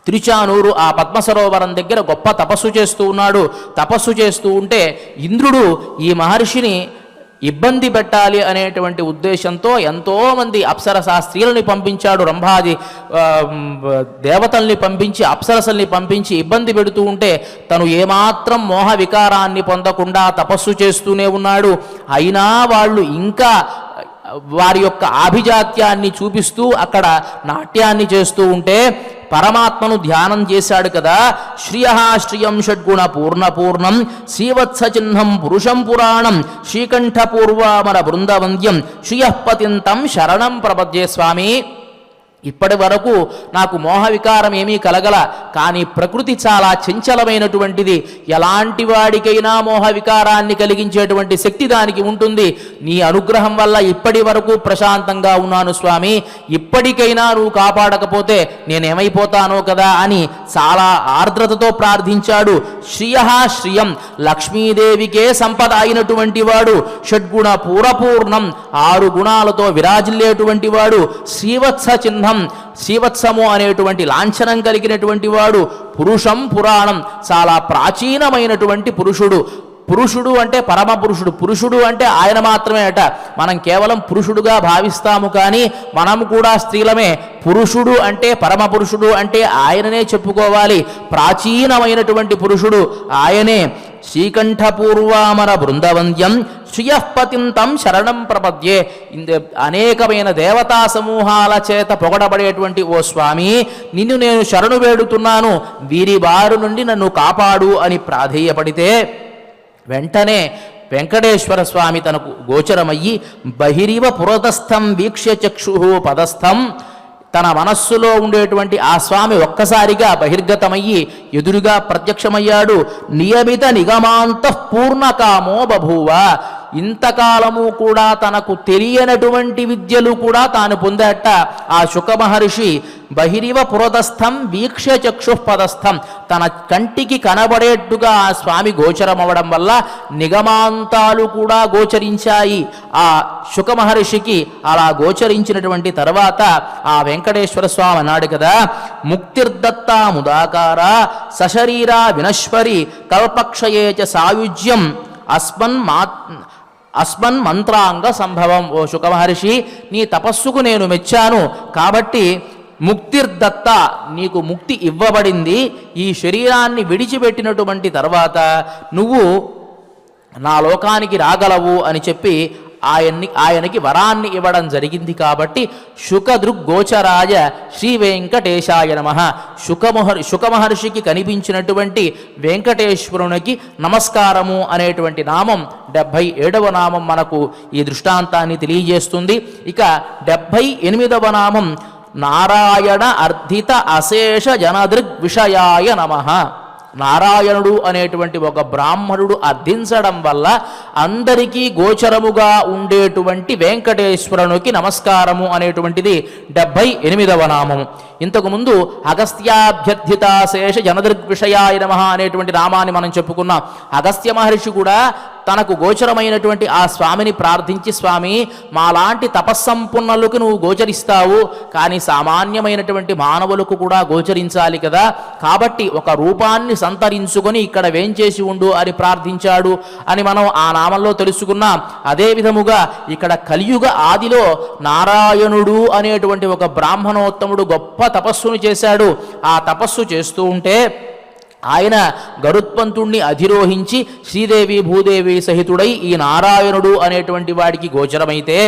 తిరుచానూరు ఆ పద్మసరోవరం దగ్గర గొప్ప తపస్సు చేస్తూ ఉన్నాడు. తపస్సు చేస్తూ ఉంటే ఇంద్రుడు ఈ మహర్షిని ఇబ్బంది పెట్టాలి అనేటువంటి ఉద్దేశంతో ఎంతోమంది అప్సరసా స్త్రీలని పంపించాడు, రంభాది దేవతల్ని పంపించి అప్సరసల్ని పంపించి ఇబ్బంది పెడుతూ ఉంటే తను ఏమాత్రం మోహ వికారాన్ని పొందకుండా తపస్సు చేస్తూనే ఉన్నాడు. అయినా వాళ్ళు ఇంకా వారి యొక్క ఆభిజాత్యాన్ని చూపిస్తూ అక్కడ నాట్యాన్ని చేస్తూ ఉంటే పరమాత్మను ధ్యానం చేశాడు కదా. శ్రియ శ్రియం షడ్గుణ పూర్ణపూర్ణం శ్రీవత్స చిహ్నం పురుషం పురాణం శ్రీకంఠ పూర్వామర బృందవంద్యం శ్రియపతింతం శరణం ప్రపద్యే. స్వామి, ఇప్పటి వరకు నాకు మోహ వికారం ఏమీ కలగల, కానీ ప్రకృతి చాలా చంచలమైనటువంటిది, ఎలాంటి వాడికైనా మోహ వికారాన్ని కలిగించేటువంటి శక్తి దానికి ఉంటుంది. నీ అనుగ్రహం వల్ల ఇప్పటి వరకు ప్రశాంతంగా ఉన్నాను స్వామి, ఇప్పటికైనా నువ్వు కాపాడకపోతే నేనేమైపోతానో కదా అని చాలా ఆర్ద్రతతో ప్రార్థించాడు. శ్రియ శ్రియం, లక్ష్మీదేవికే సంపద అయినటువంటి వాడు, షడ్గుణ పూరపూర్ణం 6 గుణాలతో విరాజిల్లేటువంటి వాడు, శ్రీవత్స చిహ్నం శ్రీవత్సము అనేటువంటి లాంఛనం కలిగినటువంటి వాడు, పురుషం పురాణం చాలా ప్రాచీనమైనటువంటి పురుషుడు. పురుషుడు అంటే పరమ పురుషుడు, పురుషుడు అంటే ఆయన మాత్రమే అట. మనం కేవలం పురుషుడుగా భావిస్తాము, కానీ మనం కూడా స్త్రీలమే. పురుషుడు అంటే పరమ పురుషుడు అంటే ఆయననే చెప్పుకోవాలి. ప్రాచీనమైనటువంటి పురుషుడు ఆయనే. శ్రీకంఠపూర్వామర బృందవంద్యం శ్రియపతింతం శరణం ప్రపద్యే. అనేకమైన దేవతా సమూహాల చేత పొగడబడేటువంటి ఓ స్వామి, నిన్ను నేను శరణు వేడుతున్నాను, వీరి బారు నుండి నన్ను కాపాడు అని ప్రాధేయపడితే వెంటనే వెంకటేశ్వర స్వామి తనకు గోచరమయ్యి బహిరివ పురతస్థం వీక్ష్య చక్షు పదస్థం, తన మనస్సులో ఉండేటువంటి ఆ స్వామి ఒక్కసారిగా బహిర్గతమయ్యి ఎదురుగా ప్రత్యక్షమయ్యాడు. నియమిత నిగమాంత పూర్ణకామో బభూవ. ఇంతకాలము కూడా తనకు తెలియనటువంటి విద్యలు కూడా తాను పొందాట ఆ శుకమహర్షి. బహిరివ పురతస్థం వీక్ష్య చక్షుపదస్థం, తన కంటికి కనబడేట్టుగా ఆ స్వామి గోచరమవడం వల్ల నిగమాంతాలు కూడా గోచరించాయి ఆ శుకమహర్షికి. అలా గోచరించినటువంటి తర్వాత ఆ వెంకటేశ్వర స్వామి అన్నాడు కదా, ముక్తిర్దత్తా ముదాకార సశరీరా వినశ్వరి కల్పక్షయే చ సాయుజ్యం అస్మన్ మంత్రాంగ సంభవం. ఓ శుక మహర్షి, నీ తపస్సుకు నేను మెచ్చాను కాబట్టి ముక్తిర్దత్త, నీకు ముక్తి ఇవ్వబడింది. ఈ శరీరాన్ని విడిచిపెట్టినటువంటి తర్వాత నువ్వు నా లోకానికి రాగలవు అని చెప్పి ఆయనకి వరాన్ని ఇవ్వడం జరిగింది. కాబట్టి శుకదృగ్గోచరాయ శ్రీ వెంకటేశాయ నమః. శుక మహర్షికి కనిపించినటువంటి వెంకటేశ్వరునికి నమస్కారము అనేటువంటి నామం 77వ నామం మనకు ఈ దృష్టాంతాన్ని తెలియజేస్తుంది. ఇక 78వ నామం నారాయణ అర్థిత అశేష జనదృగ్ విషయాయ నమః. నారాయణుడు అనేటువంటి ఒక బ్రాహ్మణుడు అర్థించడం వల్ల అందరికీ గోచరముగా ఉండేటువంటి వెంకటేశ్వరునికి నమస్కారము అనేటువంటిది 78వ నామము. ఇంతకుముందు అగస్త్యాభ్యర్థితాశేష జనదృగ్విషయాయ నమః అనేటువంటి నామాన్ని మనం చెప్పుకున్నాం. అగస్త్య మహర్షి కూడా తనకు గోచరమైనటువంటి ఆ స్వామిని ప్రార్థించి, స్వామి మాలాంటి తపస్సంపన్నులకు నువ్వు గోచరిస్తావు, కానీ సామాన్యమైనటువంటి మానవులకు కూడా గోచరించాలి కదా, కాబట్టి ఒక రూపాన్ని సంతరించుకొని ఇక్కడ వేంచేసి ఉండు అని ప్రార్థించాడు అని మనం ఆ నామంలో తెలుసుకున్నాం. అదే విధముగా ఇక్కడ కలియుగ ఆదిలో నారాయణుడు అనేటువంటి ఒక బ్రాహ్మణోత్తముడు గొప్ప తపస్సును చేశాడు. ఆ తపస్సు చేస్తూ ఉంటే ఆయన గరుత్మంతుణ్ణి అధిరోహించి శ్రీదేవి భూదేవి సహితుడై ఈ నారాయణుడు అనేటువంటి వాడికి గోచరమైతే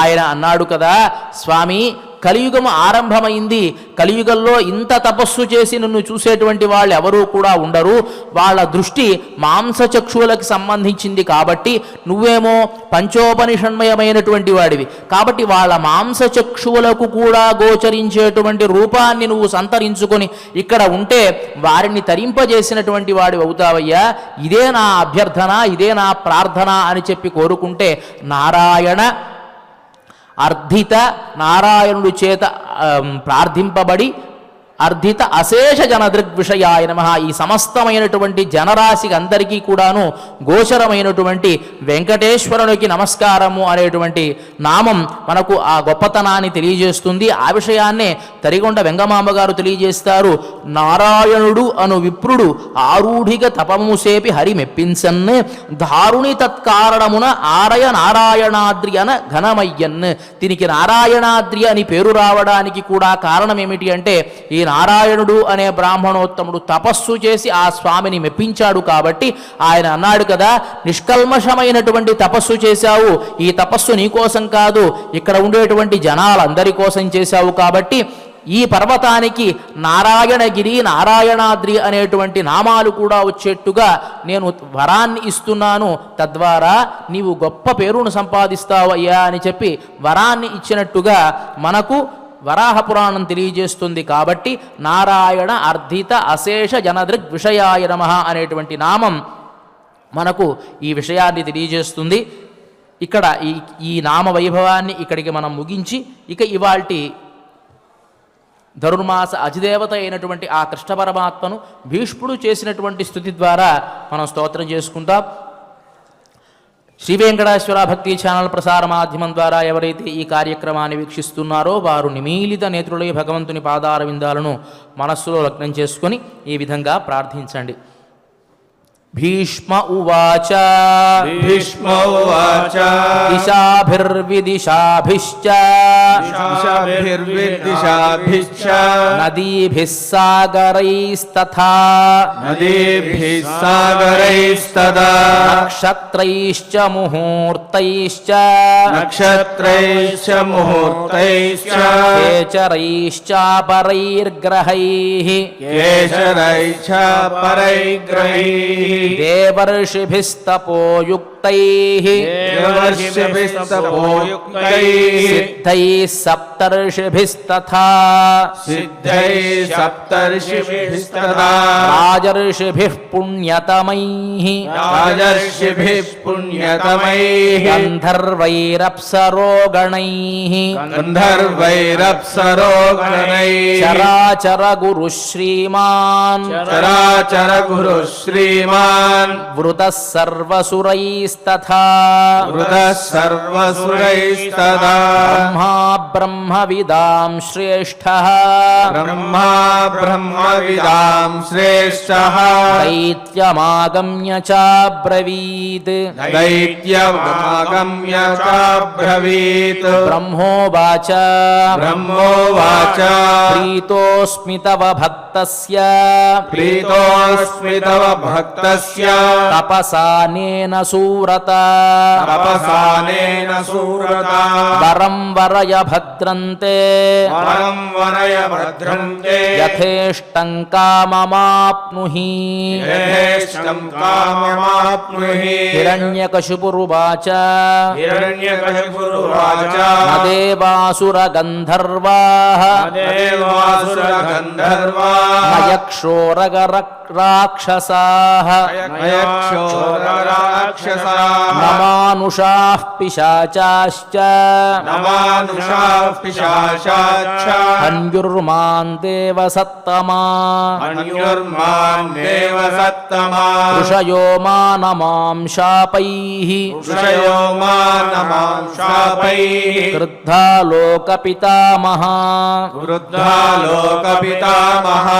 ఆయన అన్నాడు కదా, స్వామి కలియుగము ఆరంభమైంది, కలియుగంలో ఇంత తపస్సు చేసి నన్ను చూసేటువంటి వాళ్ళు ఎవరూ కూడా ఉండరు, వాళ్ళ దృష్టి మాంసచక్షువులకు సంబంధించింది కాబట్టి నువ్వేమో పంచోపనిషన్మయమైనటువంటి వాడివి, కాబట్టి వాళ్ళ మాంసచక్షువులకు కూడా గోచరించేటువంటి రూపాన్ని నువ్వు సంతరించుకొని ఇక్కడ ఉంటే వారిని తరింపజేసినటువంటి వాడివి అవుతావయ్యా, ఇదే నా అభ్యర్థన, ఇదే నా ప్రార్థన అని చెప్పి కోరుకుంటే నారాయణ అర్థిత, నారాయణుడి చేత ప్రార్థింపబడి అర్థిత అశేష జనదృగ్విషయాయ నమః, ఈ సమస్తమైనటువంటి జనరాశికి అందరికీ కూడాను గోచరమైనటువంటి వెంకటేశ్వరునికి నమస్కారము అనేటువంటి నామం మనకు ఆ గొప్పతనాన్ని తెలియజేస్తుంది. ఆ విషయాన్నే తరిగొండ వెంగమాంబ గారు తెలియజేస్తారు. నారాయణుడు అను విప్రుడు ఆరూఢిగా తపముసేపి హరి మెప్పించన్, దారుణి తత్కారణమున ఆరయ నారాయణాద్రి అన ఘనమయ్యన్. దీనికి నారాయణాద్రి అని పేరు రావడానికి కూడా కారణం ఏమిటి అంటే, ఈ నారాయణుడు అనే బ్రాహ్మణోత్తముడు తపస్సు చేసి ఆ స్వామిని మెప్పించాడు కాబట్టి ఆయన అన్నాడు కదా, నిష్కల్మషమైనటువంటి తపస్సు చేశావు, ఈ తపస్సు నీకోసం కాదు ఇక్కడ ఉండేటువంటి జనాలందరి కోసం చేశావు, కాబట్టి ఈ పర్వతానికి నారాయణగిరి నారాయణాద్రి అనేటువంటి నామాలు కూడా వచ్చేట్టుగా నేను వరాన్ని ఇస్తున్నాను, తద్వారా నీవు గొప్ప పేరును సంపాదిస్తావయ్యా అని చెప్పి వరాన్ని ఇచ్చినట్టుగా మనకు వరాహ పురాణం తెలియజేస్తుంది. కాబట్టి నారాయణ అర్థిత అశేష జనదృగ్ విషయాయ నమః అనేటువంటి నామం మనకు ఈ విషయాన్ని తెలియజేస్తుంది. ఇక్కడ ఈ నామ వైభవాన్ని ఇక్కడికి మనం ముగించి ఇక ఇవాల్టి ధనుర్మాస అధిదేవత అయినటువంటి ఆ కృష్ణ పరమాత్మను భీష్ముడు చేసినటువంటి స్థుతి ద్వారా మనం స్తోత్రం చేసుకుంటాం. శ్రీ వెంకటేశ్వర భక్తి ఛానల్ ప్రసార మాధ్యమం ద్వారా ఎవరైతే ఈ కార్యక్రమాన్ని వీక్షిస్తున్నారో వారు నిమీలిత నేత్రులై భగవంతుని పాదార విందాలను మనస్సులో లగ్నం చేసుకొని ఈ విధంగా ప్రార్థించండి. భీష్మ ఉవాచ భీష్మ ఉవాచ దిశాభిర్విదిశాభిశ్చ దిశాభిర్విదిశాభిశ్చ నదీభిః సాగరైస్తథా నదీభిః సాగరైస్తదా నక్షత్రైశ్చ ముహూర్తైశ్చ నక్షత్రైశ్చ ముహూర్తైశ్చ కేచరైశ్చ పరైర్గ్రహైః కేశరైశ్చ పరైగ్రహైః దేవర్షిభిస్తపోయుక్తైః దేవర్షిభిస్తపోయుక్తైః సిద్ధైః సప్తర్షిభిస్తథా సిద్ధైః సప్తర్షిభిస్తదా రాజర్షిభిః పుణ్యతమైః రాజర్షిభిః పుణ్యతమైః గంధర్వైరప్సరోగణైః గంధర్వైరప్సరో గణైః చరాచర గురు శ్రీమాన్ చరాచర గురు శ్రీమాన్ వృతః సర్వసురైः सर्वसुरैस्तथा वृतः सर्वसुरैस्तदा ब्रह्मा ब्रह्मविदां श्रेष्ठः ब्रह्मा ब्रह्मविदां श्रेष्ठः दैत्यमागम्य चाब्रवीत् दैत्यमागम्य चाब्रवीत् ब्रह्मोवाच ब्रह्मोवाच प्रीतोऽस्मि तव भक्तस्य प्रीतोऽस्मि तव भक्तस्य तपसानेन सूरता तपसानेन सूरता वरं वरय भद्रन्ते वरं वरय भद्रन्ते यथेष्टं काममाप्नुहि यथेष्टं काममाप्नुहि हिरण्यकशिपुरुवाच हिरण्यकशिपुरुवाच न देवासुरगन्धर्वाः देवासुरगन्धर्वा न यक्षोरगराक्षसाः नयक्षोरराक्षसा न मानुषाः पिशाचाश्च नमानुषाः पिशाचाश्च हन्युर्मान् देवसत्तमा अन्युर्मान् देवसत्तमा ऋषयो मानमां शापैः ऋषयो मानमां शापैः क्रुद्धा लोकपितामहा वृद्धा लोकपितामहा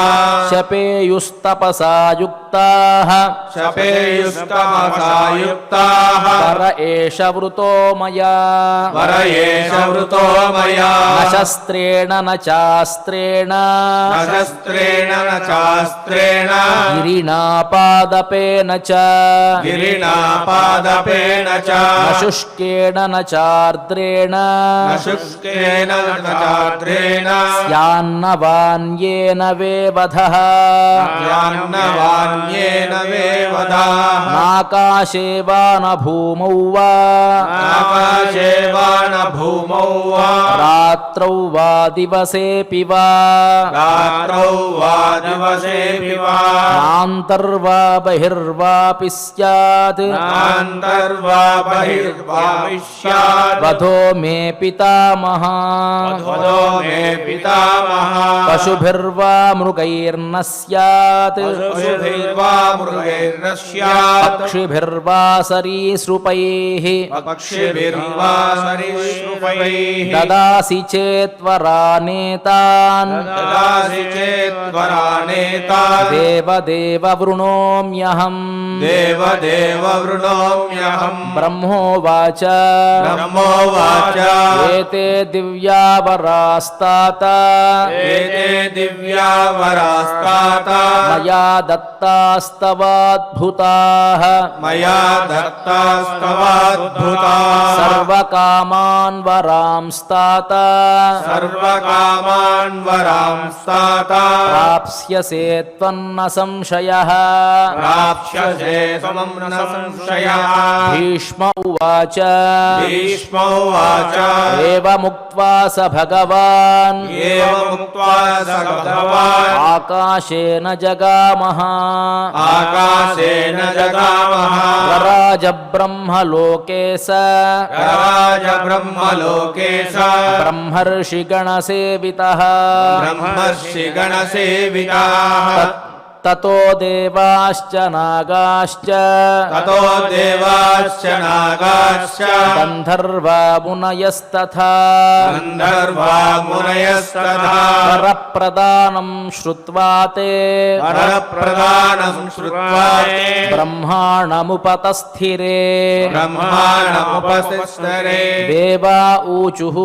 शपेयुस्तपसा युक्ताः शपेयुस्तमसा युक्ताः पर एष वृतो मया वर एष वृतो मया न शस्त्रेण न चास्त्रेण न शस्त्रेण न चास्त्रेण गिरिणा पादपेन च गिरिणा पादपेन च न शुष्केण न चार्द्रेण न शुष्केन न चार्द्रेण स्यान्नवान्येन वेवधः यान्नवान्येन वेवदाः नाकाशे वा न भूमौ वा आकाशे वा न भूमौ वा रात्रौ वा दिवसेऽपि वा रात्रौ वा दिवसेऽपि वा नान्तर्वा बहिर्वापि स्यात् नान्तर्वा बहिर्वा स्यात् वधो मे पितामहा वधो मे पितामहः पशुभिर्वा मृगैर्न स्यात् पशुभिर्वा मृगैर्न स्यात् पक्षिभिर्वा सरीसृपैः पक्षिभिर्वा सरीसृपैः ददासि चेत्वरानेतान् ददासि चेत्वरानेता देवदेव वृणोम्यहम् देवदेव वृणोम्यहम् ब्रह्मोवाच ब्रह्मोवाच एते दिव्या वरास्तात एते दिव्या वरास्ताता मया दत्तास्तवाद्भुताः मया दत्तास्तवाद्भुताः सर्वकामान् वरांस्तात सर्वकामान् वरांस्ताता प्राप्स्यसे त्वन्न संशयः प्राप्स्यसे समं न संशयः भीष्म उवाच भीष्मोवाच एवमुक्त्वा स भगवान् एवमुक्त्वा स भगवान् आकाशेन जगामः आकाशेन जगामः वराज ब्रह्मलोके स राज ब्रह्मलोके स ब्रह्मर्षिगणसेवितः ब्रह्मर्षि गणसेविताः ततो देवाश्च नागाश्च ततो देवाश्च नागाश्च गन्धर्वा मुनयस्तथा गन्धर्वा मुनयस्तथा वरप्रदानं श्रुत्वा ते वरप्रदानं श्रुत्वा ते ब्रह्माणमुपतस्थिरे ब्रह्माणमुपतिष्ठरे देवा ऊचुः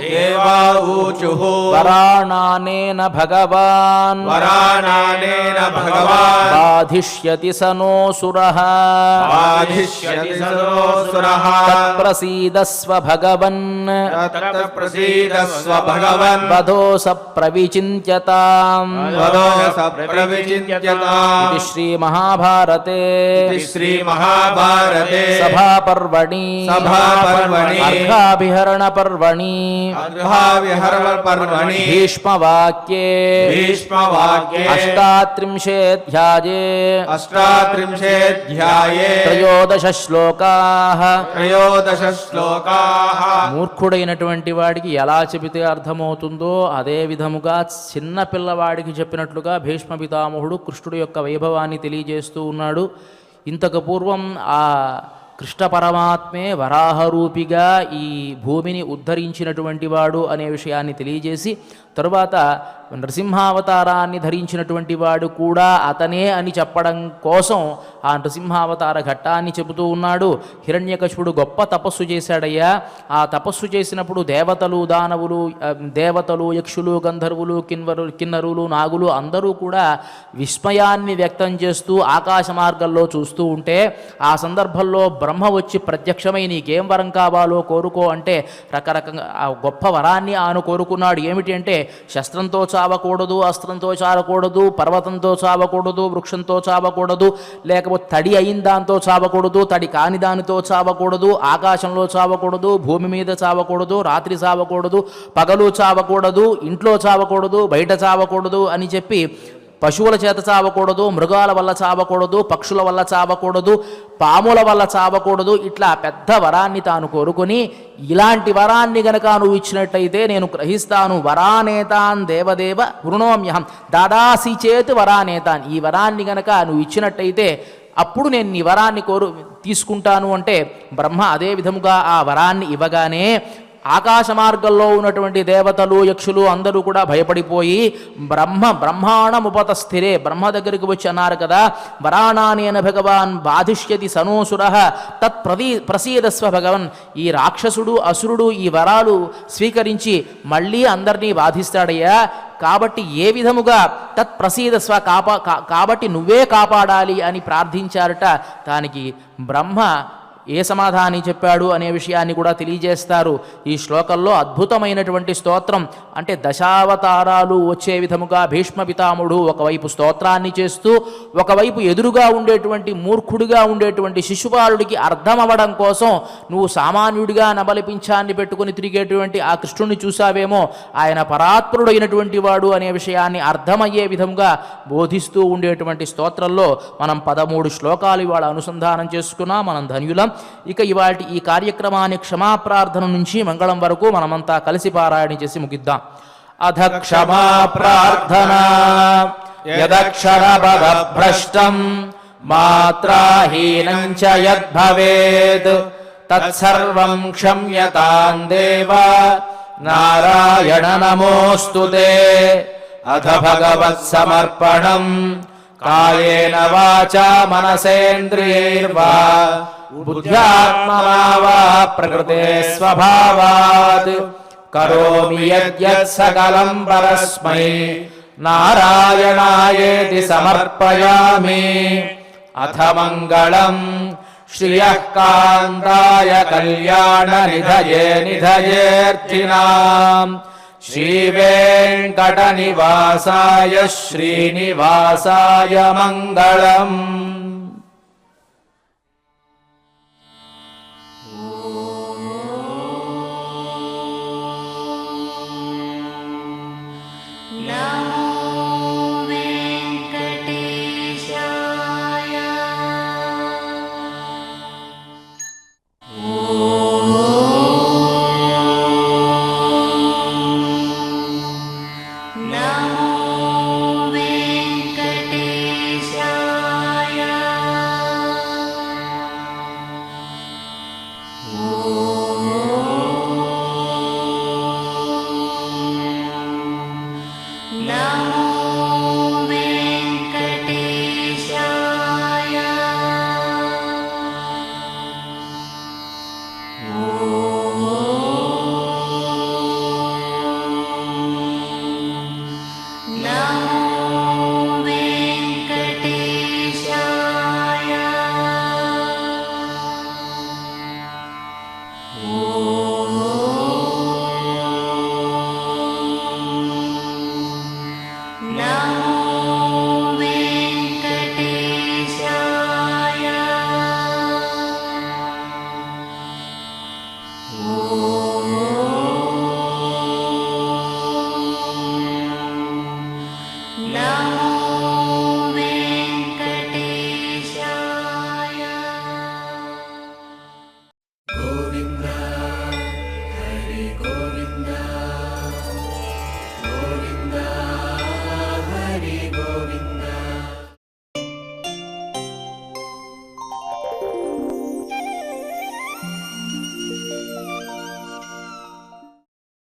देवा ऊचुः वराणानेन भगवान् वराणानेन भगवान् बाधिष्यति स नोऽसुरः बाधिष्यति सदोऽसुरः तत्प्रसीदस्व भगवन् तत्प्रसीदस्व भगवन् वधोऽस प्रविचिन्त्यताम् वदोऽस प्रविचिन्त्यताम् इति श्रीमहाभारते इति श्रीमहाभारते सभापर्वणि सभापर्वणि अर्घाभिहरणपर्वणि अर्घाविहरणपर्वणि भीष्मवाक्ये भीष्मवाक्ये अष्टात्रिंशेऽध्याये अष्टात्रिंशेऽध्याये त्रयोदश శ్లోకాః त्रयोदश श्लोकाः మూర్ఖుడైనటువంటి వాడికి ఎలా చెబితే అర్థమవుతుందో అదే విధముగా చిన్న పిల్లవాడికి చెప్పినట్లుగా భీష్మ పితామహుడు కృష్ణుడి యొక్క వైభవాన్ని తెలియజేస్తూ ఉన్నాడు. ఇంతకు పూర్వం ఆ కృష్ణ పరమాత్మే వరాహరూపిగా ఈ భూమిని ఉద్ధరించినటువంటి వాడు అనే విషయాన్ని తెలియజేసి తరువాత నృసింహావతారాన్ని ధరించినటువంటి వాడు కూడా అతనే అని చెప్పడం కోసం ఆ నృసింహావతార ఘట్టాన్ని చెబుతూ ఉన్నాడు. హిరణ్యకశిపుడు గొప్ప తపస్సు చేశాడయ్యా. ఆ తపస్సు చేసినప్పుడు దేవతలు, దానవులు, దేవతలు, యక్షులు, గంధర్వులు, కిన్నరులు, నాగులు అందరూ కూడా విస్మయాన్ని వ్యక్తం చేస్తూ ఆకాశ మార్గంలో చూస్తూ ఉంటే ఆ సందర్భంలో బ్రహ్మ వచ్చి ప్రత్యక్షమై నీకేం వరం కావాలో కోరుకో అంటే రకరకంగా ఆ గొప్ప వరాన్ని ఆయన కోరుకున్నాడు. ఏమిటి అంటే శస్త్రంతో చావకూడదు, అస్త్రంతో చావకూడదు, పర్వతంతో చావకూడదు, వృక్షంతో చావకూడదు, లేకపోతే తడి అయిన దాంతో చావకూడదు, తడి కాని దానితో చావకూడదు, ఆకాశంలో చావకూడదు, భూమి మీద చావకూడదు, రాత్రి చావకూడదు, పగలు చావకూడదు, ఇంట్లో చావకూడదు, బయట చావకూడదు అని చెప్పి పశువుల చేత చావకూడదు, మృగాల వల్ల చావకూడదు, పక్షుల వల్ల చావకూడదు, పాముల వల్ల చావకూడదు. ఇట్లా పెద్ద వరాన్ని తాను కోరుకొని ఇలాంటి వరాన్ని గనక నువ్వు ఇచ్చినట్టయితే నేను గ్రహిస్తాను. వరానేతాన్ దేవదేవ వృణోమ్యహం దాదాసి చేత్ వరానేతాన్. ఈ వరాన్ని గనక నువ్వు ఇచ్చినట్టయితే అప్పుడు నేను నీ వరాన్ని తీసుకుంటాను అంటే బ్రహ్మ అదే విధముగా ఆ వరాన్ని ఇవ్వగానే ఆకాశ మార్గంలో ఉన్నటువంటి దేవతలు, యక్షులు అందరూ కూడా భయపడిపోయి బ్రహ్మాణముపతస్థిరే బ్రహ్మ దగ్గరికి వచ్చి అన్నారు కదా, వరాణానేన భగవాన్ బాధిష్యతి సనోసుర తత్ ప్రసీదస్వ భగవన్. ఈ రాక్షసుడు, అసురుడు ఈ వరాలు స్వీకరించి మళ్ళీ అందరినీ బాధిస్తాడయ్యా. కాబట్టి ఏ విధముగా తత్ ప్రసీదస్వ కాబట్టి నువ్వే కాపాడాలి అని ప్రార్థించారట. దానికి బ్రహ్మ ఏ సమాధానం చెప్పాడు అనే విషయాన్ని కూడా తెలియజేస్తారు ఈ శ్లోకంలో. అద్భుతమైనటువంటి స్తోత్రం అంటే దశావతారాలు వచ్చే విధముగా భీష్మ పితామహుడు ఒకవైపు స్తోత్రాన్ని చేస్తూ ఒకవైపు ఎదురుగా ఉండేటువంటి మూర్ఖుడిగా ఉండేటువంటి శిశుపాలుడికి అర్థం అవ్వడం కోసం నువ్వు సామాన్యుడిగా నబలిపించాన్ని పెట్టుకుని తిరిగేటువంటి ఆ కృష్ణుడిని చూసావేమో, ఆయన పరాత్పరుడైనటువంటి వాడు అనే విషయాన్ని అర్థమయ్యే విధంగా బోధిస్తూ ఉండేటువంటి స్తోత్రంలో మనం 13 శ్లోకాలు ఇవాళ అనుసంధానం చేసుకున్నాం. మనం ధన్యులం. ఇక ఇవాటి ఈ కార్యక్రమాన్ని క్షమాప్రార్థన నుంచి మంగళం వరకు మనమంతా కలిసి పారాయణ చేసి ముగిద్దాం. అధ క్షమా ప్రార్థన యదక్షరపదభ్రష్టం మాత్రాహీనం చ యద్భవేత్ తత్సర్వం క్షమ్యతాం దేవ నారాయణ నమోస్తుతే. అధ భగవత్సమర్పణం కాయేన వాచా మనసేంద్రియైర్వా బుద్ధ్యాత్మనా వా ప్రకృతే స్వభావాత్ కరోమి యద్యత్ సకలం పరస్మై నారాయణాయేతి సమర్పయామి. అథ మంగళం శ్రియః కాంతాయ కళ్యాణ నిధయే నిధయేర్థినాం శ్రీవేంకట నివాసాయ శ్రీనివాసాయ మంగళం.